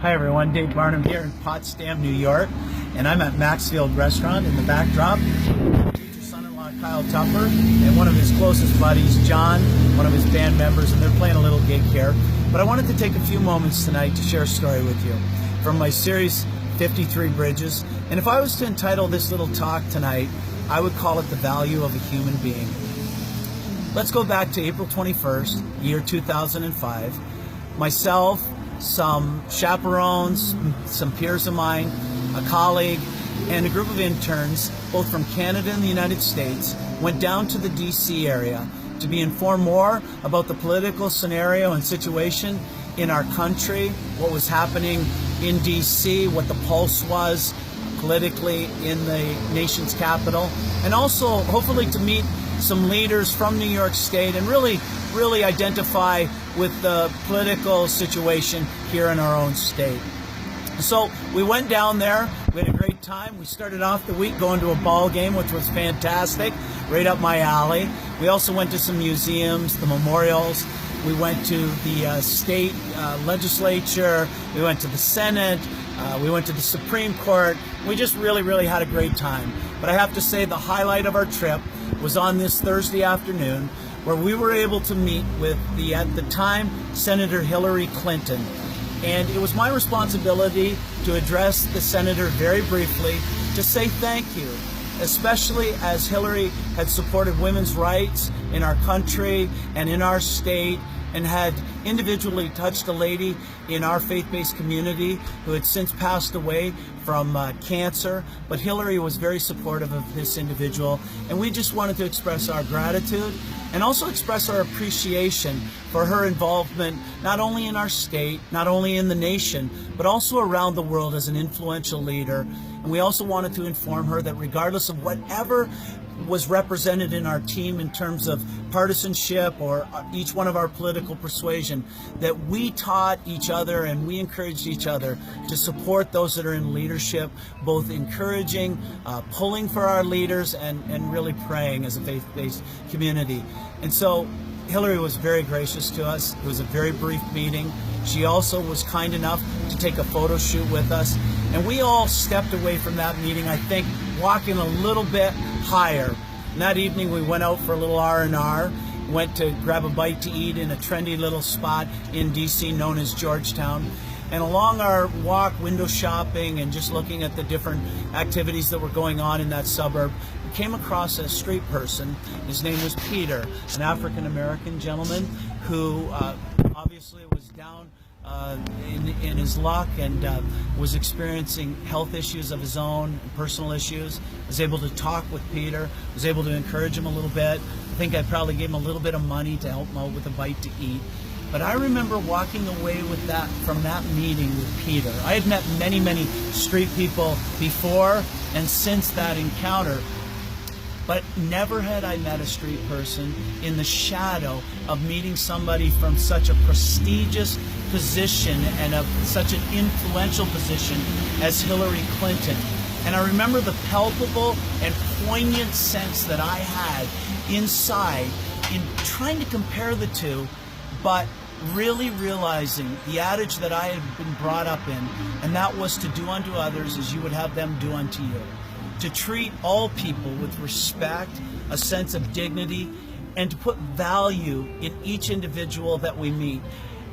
Hi everyone, Dave Barnum here in Potsdam, New York, and I'm at Maxfield Restaurant. In the backdrop, future son-in-law Kyle Tupper and one of his closest buddies, John, one of his band members, and they're playing a little gig here. But I wanted to take a few moments tonight to share a story with you from my series 53 Bridges. And if I was to entitle this little talk tonight, I would call it The Value of a Human Being. Let's go back to April 21st, year 2005. Myself, some chaperones, some peers of mine, a colleague, and a group of interns, both from Canada and the United States, went down to the DC area to be informed more about the political scenario and situation in our country, what was happening in DC, what the pulse was politically in the nation's capital, and also hopefully to meet some leaders from New York State and really identify with the political situation here in our own state. So we went down there, we had a great time. We started off the week going to a ball game, which was fantastic, right up my alley. We also went to some museums, the memorials. We went to the state legislature, we went to the Senate, we went to the Supreme Court. We just really had a great time. But I have to say the highlight of our trip was on this Thursday afternoon, where we were able to meet with at the time, Senator Hillary Clinton. And it was my responsibility to address the senator very briefly to say thank you, especially as Hillary had supported women's rights in our country and in our state, and had individually touched a lady in our faith-based community who had since passed away from cancer. But Hillary was very supportive of this individual, and we just wanted to express our gratitude and also express our appreciation for her involvement, not only in our state, not only in the nation, but also around the world as an influential leader. And we also wanted to inform her that regardless of whatever was represented in our team in terms of partisanship or each one of our political persuasion, that we taught each other and we encouraged each other to support those that are in leadership, both encouraging, pulling for our leaders, and really praying as a faith-based community. And so Hillary was very gracious to us. It was a very brief meeting. She also was kind enough to take a photo shoot with us. And we all stepped away from that meeting, I think, walking a little bit higher. And that evening we went out for a little R&R, went to grab a bite to eat in a trendy little spot in DC known as Georgetown. And along our walk, window shopping and just looking at the different activities that were going on in that suburb, we came across a street person. His name was Peter, an African-American gentleman who obviously was down in his luck and was experiencing health issues of his own, personal issues. Was able to talk with Peter, was able to encourage him a little bit. I think I probably gave him a little bit of money to help him out with a bite to eat. But I remember walking away with that from that meeting with Peter. I had met many street people before and since that encounter, but never had I met a street person in the shadow of meeting somebody from such a prestigious position and of such an influential position as Hillary Clinton. And I remember the palpable and poignant sense that I had inside in trying to compare the two, but really realizing the adage that I had been brought up in, and that was to do unto others as you would have them do unto you. To treat all people with respect, a sense of dignity, and to put value in each individual that we meet.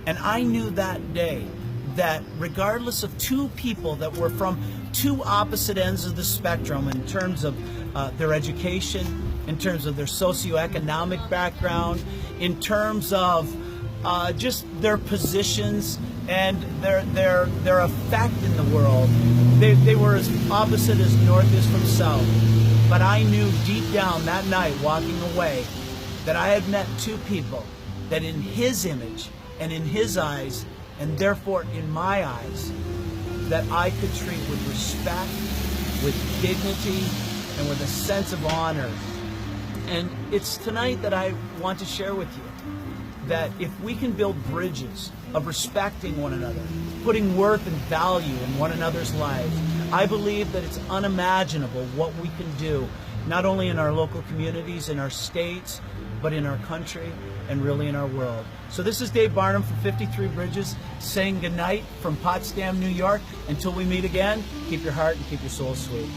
And I knew that day that regardless of two people that were from two opposite ends of the spectrum in terms of their education, in terms of their socioeconomic background, in terms of just their positions and their effect in the world, they were as opposite as north is from south. But I knew deep down that night, walking away, that I had met two people that in his image and in his eyes, and therefore in my eyes, that I could treat with respect, with dignity, and with a sense of honor. And it's tonight that I want to share with you that if we can build bridges of respecting one another, putting worth and value in one another's lives, I believe that it's unimaginable what we can do, not only in our local communities, in our states, but in our country and really in our world. So this is Dave Barnum from 53 Bridges saying goodnight from Potsdam, New York. Until we meet again, keep your heart and keep your soul sweet.